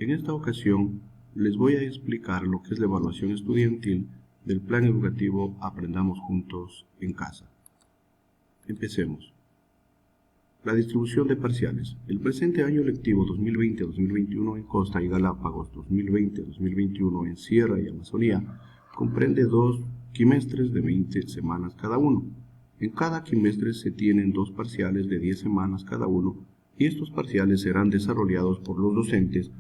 En esta ocasión les voy a explicar lo que es la evaluación estudiantil del plan educativo Aprendamos Juntos en Casa. Empecemos. La distribución de parciales. El presente año lectivo 2020-2021 en Costa y Galápagos, 2020-2021 en Sierra y Amazonía, comprende 2 quimestres de 20 semanas cada uno. En cada quimestre se tienen 2 parciales de 10 semanas cada uno y estos parciales serán desarrollados por los docentes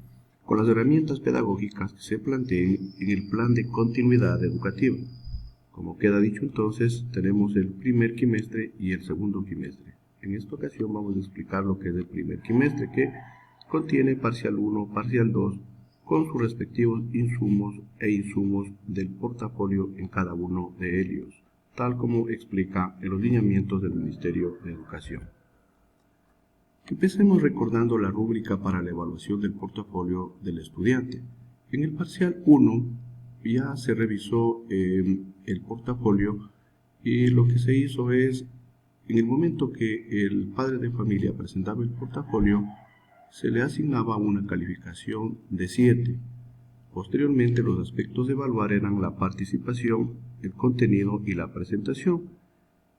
con las herramientas pedagógicas que se planteen en el plan de continuidad educativa. Como queda dicho entonces, tenemos el primer quimestre y el segundo quimestre. En esta ocasión vamos a explicar lo que es el primer quimestre, que contiene parcial 1, parcial 2, con sus respectivos insumos e insumos del portafolio en cada uno de ellos, tal como explica en los lineamientos del Ministerio de Educación. Empecemos recordando la rúbrica para la evaluación del portafolio del estudiante. En el parcial 1 ya se revisó el portafolio y lo que se hizo es, en el momento que el padre de familia presentaba el portafolio, se le asignaba una calificación de 7. Posteriormente, los aspectos de evaluar eran la participación, el contenido y la presentación.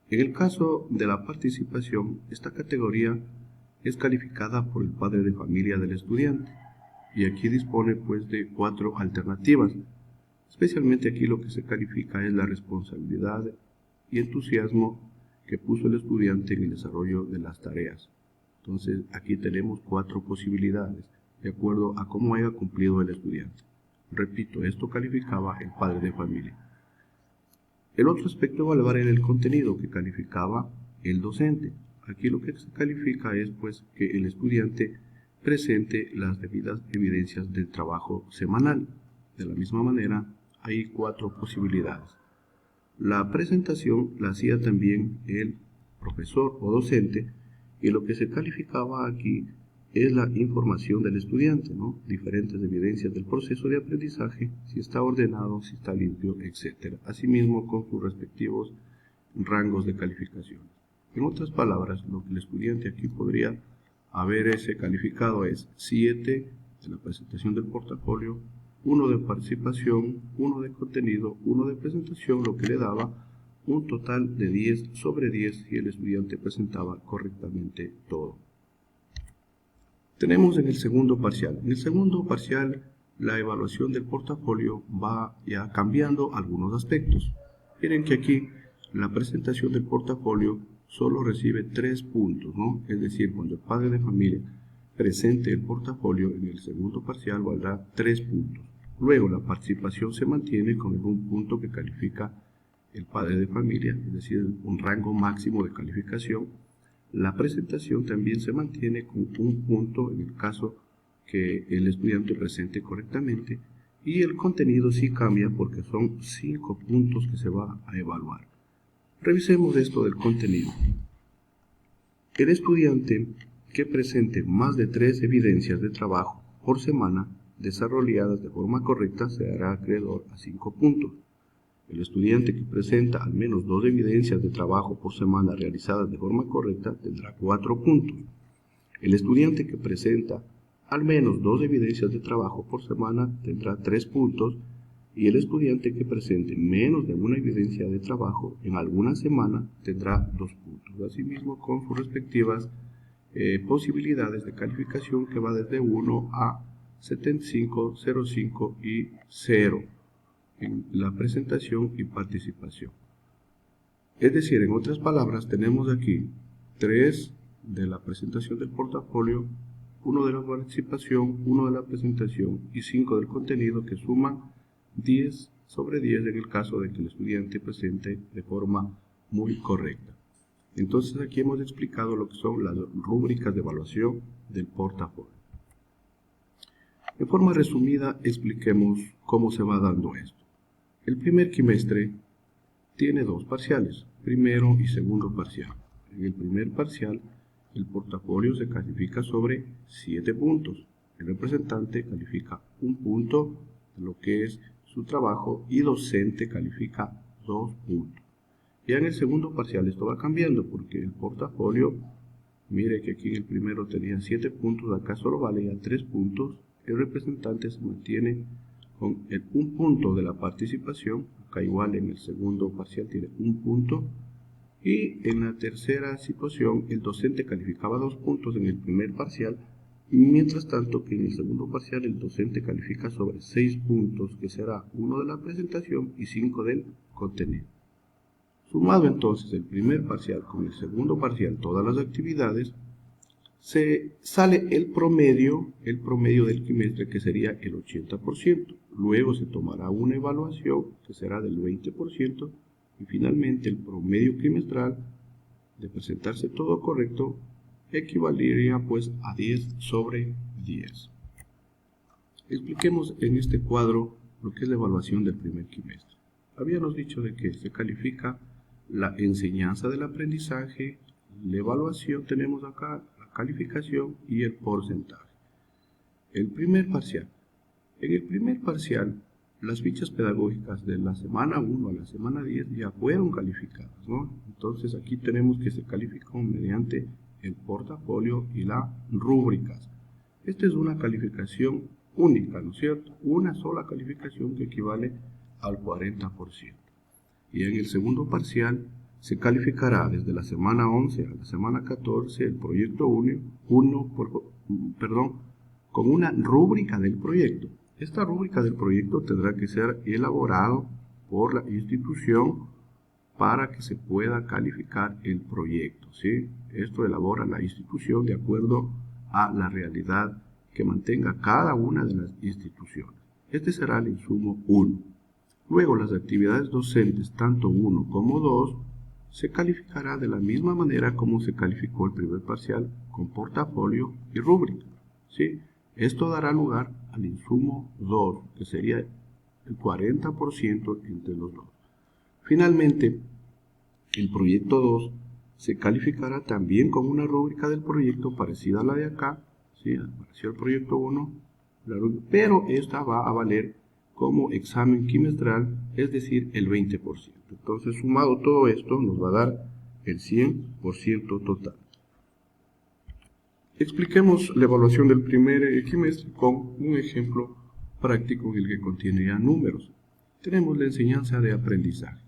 En el caso de la participación, esta categoría es calificada por el padre de familia del estudiante y aquí dispone pues de 4 alternativas. Especialmente aquí lo que se califica es la responsabilidad y entusiasmo que puso el estudiante en el desarrollo de las tareas. Entonces aquí tenemos 4 posibilidades de acuerdo a cómo haya cumplido el estudiante. Repito, esto calificaba el padre de familia. El otro aspecto a evaluar era el contenido que calificaba el docente. Aquí lo que se califica es pues que el estudiante presente las debidas evidencias del trabajo semanal. De la misma manera, hay 4 posibilidades. La presentación la hacía también el profesor o docente y lo que se calificaba aquí es la información del estudiante, ¿no? Diferentes evidencias del proceso de aprendizaje, si está ordenado, si está limpio, etc. Asimismo con sus respectivos rangos de calificación. En otras palabras, lo que el estudiante aquí podría haber calificado es 7 de la presentación del portafolio, 1 de participación, 1 de contenido, 1 de presentación, lo que le daba un total de 10 sobre 10 si el estudiante presentaba correctamente todo. Tenemos en el segundo parcial. En el segundo parcial, la evaluación del portafolio va ya cambiando algunos aspectos. Miren que aquí la presentación del portafolio solo recibe 3 puntos, ¿no? Es decir, cuando el padre de familia presente el portafolio en el segundo parcial valdrá 3 puntos. Luego la participación se mantiene con un punto que califica el padre de familia, es decir, un rango máximo de calificación. La presentación también se mantiene con un punto en el caso que el estudiante presente correctamente y el contenido sí cambia porque son 5 puntos que se va a evaluar. Revisemos esto del contenido. El estudiante que presente más de 3 evidencias de trabajo por semana desarrolladas de forma correcta se hará acreedor a 5 puntos. El estudiante que presenta al menos 2 evidencias de trabajo por semana realizadas de forma correcta tendrá 4 puntos. El estudiante que presenta al menos 2 evidencias de trabajo por semana tendrá 3 puntos y el estudiante que presente menos de una evidencia de trabajo en alguna semana tendrá 2 puntos. Asimismo con sus respectivas posibilidades de calificación que va desde 1 a 75, 0,5 y 0. En la presentación y participación. Es decir, en otras palabras, tenemos aquí 3 de la presentación del portafolio, 1 de la participación, 1 de la presentación y 5 del contenido que suman 10 sobre 10 en el caso de que el estudiante presente de forma muy correcta. Entonces aquí hemos explicado lo que son las rúbricas de evaluación del portafolio. En forma resumida, expliquemos cómo se va dando esto. El primer quimestre tiene 2 parciales, primero y segundo parcial. En el primer parcial, el portafolio se califica sobre 7 puntos. El representante califica 1 punto de lo que es su trabajo y docente califica 2 puntos. Ya en el segundo parcial esto va cambiando porque el portafolio, mire que aquí en el primero tenía 7 puntos, acá solo vale ya 3 puntos el representante se mantiene con un punto de la participación, acá igual en el segundo parcial tiene un punto, y en la tercera situación el docente calificaba 2 puntos en el primer parcial, mientras tanto que en el segundo parcial el docente califica sobre 6 puntos, que será 1 de la presentación y 5 del contenido. Sumado entonces el primer parcial con el segundo parcial, todas las actividades, se sale el promedio del trimestre, que sería el 80%. Luego se tomará una evaluación que será del 20%, y finalmente el promedio trimestral, de presentarse todo correcto, equivaldría pues a 10 sobre 10. Expliquemos en este cuadro lo que es la evaluación del primer trimestre. Habíamos dicho de que se califica la enseñanza del aprendizaje, la evaluación, tenemos acá la calificación y el porcentaje. El primer parcial. En el primer parcial, las fichas pedagógicas de la semana 1 a la semana 10 ya fueron calificadas, ¿no? Entonces aquí tenemos que se calificó mediante el portafolio y las rúbricas. Esta es una calificación única, ¿no es cierto? Una sola calificación que equivale al 40%. Y en el segundo parcial se calificará desde la semana 11 a la semana 14 el proyecto 1 con una rúbrica del proyecto. Esta rúbrica del proyecto tendrá que ser elaborado por la institución para que se pueda calificar el proyecto, ¿sí? Esto elabora la institución de acuerdo a la realidad que mantenga cada una de las instituciones. Este será el insumo 1. Luego las actividades docentes, tanto 1 como 2, se calificará de la misma manera como se calificó el primer parcial, con portafolio y rúbrica, ¿sí? Esto dará lugar al insumo 2, que sería el 40% entre los dos. Finalmente, el proyecto 2 se calificará también con una rúbrica del proyecto parecida a la de acá, ¿sí? Apareció el proyecto 1, pero esta va a valer como examen trimestral, es decir, el 20%. Entonces, sumado todo esto, nos va a dar el 100% total. Expliquemos la evaluación del primer trimestre con un ejemplo práctico en el que contiene ya números. Tenemos la enseñanza de aprendizaje.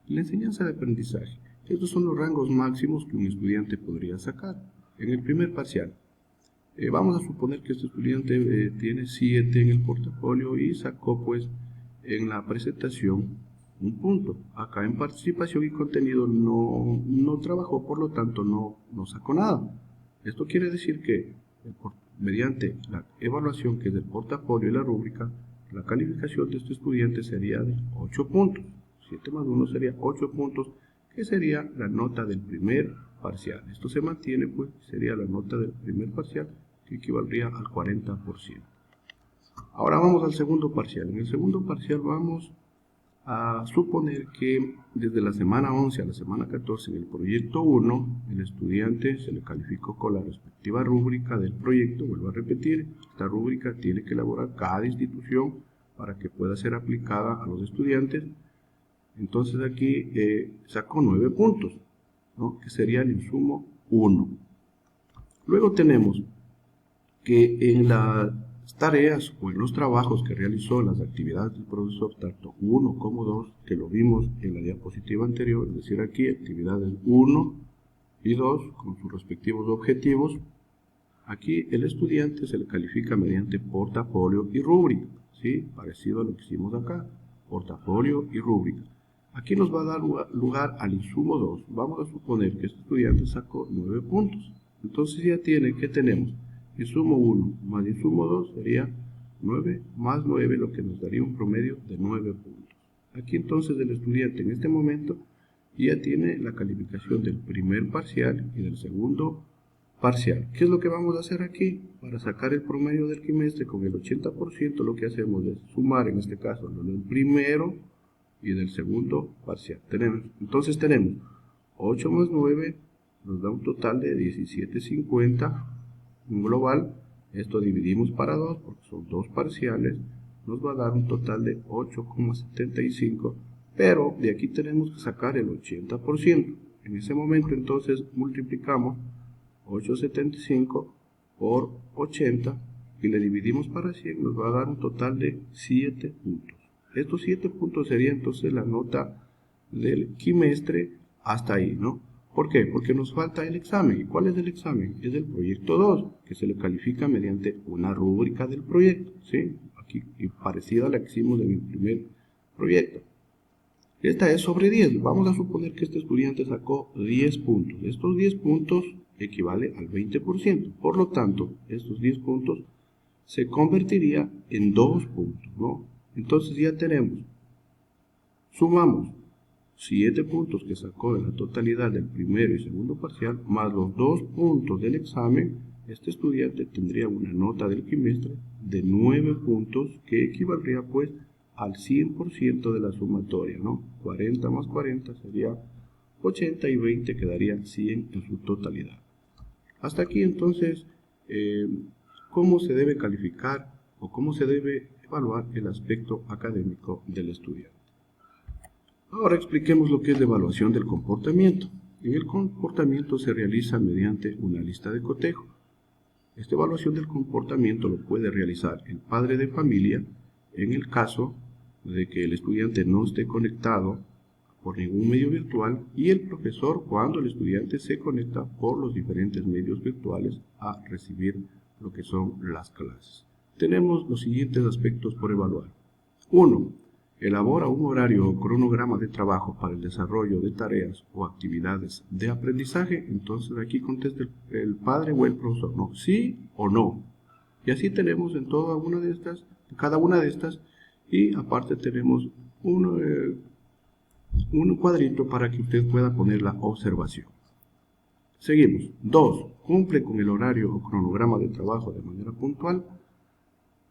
La enseñanza de aprendizaje, estos son los rangos máximos que un estudiante podría sacar. En el primer parcial, vamos a suponer que este estudiante tiene 7 en el portafolio y sacó pues en la presentación un punto. Acá en participación y contenido no trabajó, por lo tanto no sacó nada. Esto quiere decir que mediante la evaluación que es del portafolio y la rúbrica, la calificación de este estudiante sería de 8 puntos. 7 más 1 sería 8 puntos, que sería la nota del primer parcial. Esto se mantiene, pues sería la nota del primer parcial, que equivaldría al 40%. Ahora vamos al segundo parcial. En el segundo parcial vamos a suponer que desde la semana 11 a la semana 14 en el proyecto 1, el estudiante se le calificó con la respectiva rúbrica del proyecto. Vuelvo a repetir, esta rúbrica tiene que elaborar cada institución para que pueda ser aplicada a los estudiantes. Entonces aquí sacó 9 puntos, ¿no? Que sería el insumo 1. Luego tenemos que en las tareas o en los trabajos que realizó, las actividades del profesor, tanto 1 como 2, que lo vimos en la diapositiva anterior, es decir, aquí actividades 1 y 2 con sus respectivos objetivos, aquí el estudiante se le califica mediante portafolio y rúbrica, ¿sí? Parecido a lo que hicimos acá, portafolio y rúbrica. Aquí nos va a dar lugar al insumo 2. Vamos a suponer que este estudiante sacó 9 puntos. Entonces ya tiene, ¿qué tenemos? Insumo 1 más insumo 2 sería 9 más 9, lo que nos daría un promedio de 9 puntos. Aquí entonces el estudiante en este momento ya tiene la calificación del primer parcial y del segundo parcial. ¿Qué es lo que vamos a hacer aquí? Para sacar el promedio del trimestre con el 80%, lo que hacemos es sumar, en este caso, lo del primero y del segundo parcial. Entonces tenemos 8 más 9, nos da un total de 17,50. Un global, esto dividimos para 2 porque son 2 parciales, nos va a dar un total de 8,75, pero de aquí tenemos que sacar el 80%. En ese momento entonces multiplicamos 8,75 por 80 y le dividimos para 100, nos va a dar un total de 7 puntos. Estos 7 puntos sería entonces la nota del quimestre hasta ahí, ¿no? ¿Por qué? Porque nos falta el examen. ¿Y cuál es el examen? Es el proyecto 2, que se le califica mediante una rúbrica del proyecto, ¿sí? Aquí, y parecida a la que hicimos en el primer proyecto. Esta es sobre 10. Vamos a suponer que este estudiante sacó 10 puntos. Estos 10 puntos equivale al 20%. Por lo tanto, estos 10 puntos se convertiría en 2 puntos, ¿no? Entonces ya tenemos, sumamos 7 puntos que sacó de la totalidad del primero y segundo parcial, más los 2 puntos del examen. Este estudiante tendría una nota del quimestre de 9 puntos, que equivaldría pues al 100% de la sumatoria, ¿no? 40 más 40 sería 80 y 20 quedaría 100 en su totalidad. Hasta aquí entonces, ¿cómo se debe calificar o cómo se debe evaluar el aspecto académico del estudiante? Ahora expliquemos lo que es la evaluación del comportamiento. En el comportamiento se realiza mediante una lista de cotejo. Esta evaluación del comportamiento lo puede realizar el padre de familia en el caso de que el estudiante no esté conectado por ningún medio virtual, y el profesor cuando el estudiante se conecta por los diferentes medios virtuales a recibir lo que son las clases. Tenemos los siguientes aspectos por evaluar. 1. Elabora un horario o cronograma de trabajo para el desarrollo de tareas o actividades de aprendizaje. Entonces aquí contesta el padre o el profesor, no, sí o no. Y así tenemos en cada una de estas, y aparte tenemos un cuadrito para que usted pueda poner la observación. Seguimos. 2. Cumple con el horario o cronograma de trabajo de manera puntual.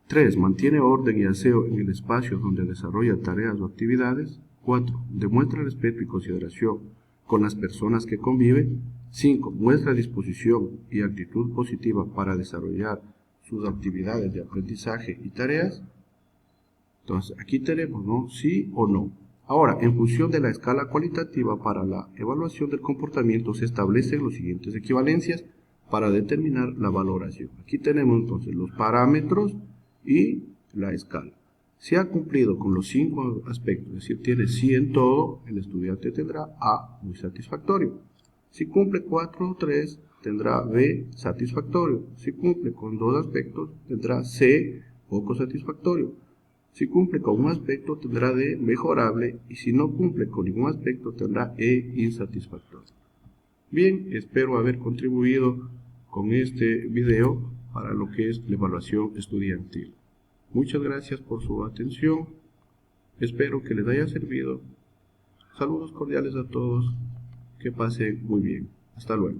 3. Mantiene orden y aseo en el espacio donde desarrolla tareas o actividades. 4. Demuestra respeto y consideración con las personas que convive. 5. Muestra disposición y actitud positiva para desarrollar sus actividades de aprendizaje y tareas. Entonces, aquí tenemos, ¿no? Sí o no. Ahora, en función de la escala cualitativa para la evaluación del comportamiento se establecen las siguientes equivalencias para determinar la valoración. Aquí tenemos entonces los parámetros y la escala. Si ha cumplido con los 5 aspectos, es decir, tiene 100 en todo, el estudiante tendrá A, muy satisfactorio. Si cumple 4 o 3, tendrá B, satisfactorio. Si cumple con 2 aspectos, tendrá C, poco satisfactorio. Si cumple con un aspecto, tendrá D, mejorable, y si no cumple con ningún aspecto, tendrá E, insatisfactorio. Bien, espero haber contribuido con este video para lo que es la evaluación estudiantil. Muchas gracias por su atención. Espero que les haya servido. Saludos cordiales a todos. Que pasen muy bien. Hasta luego.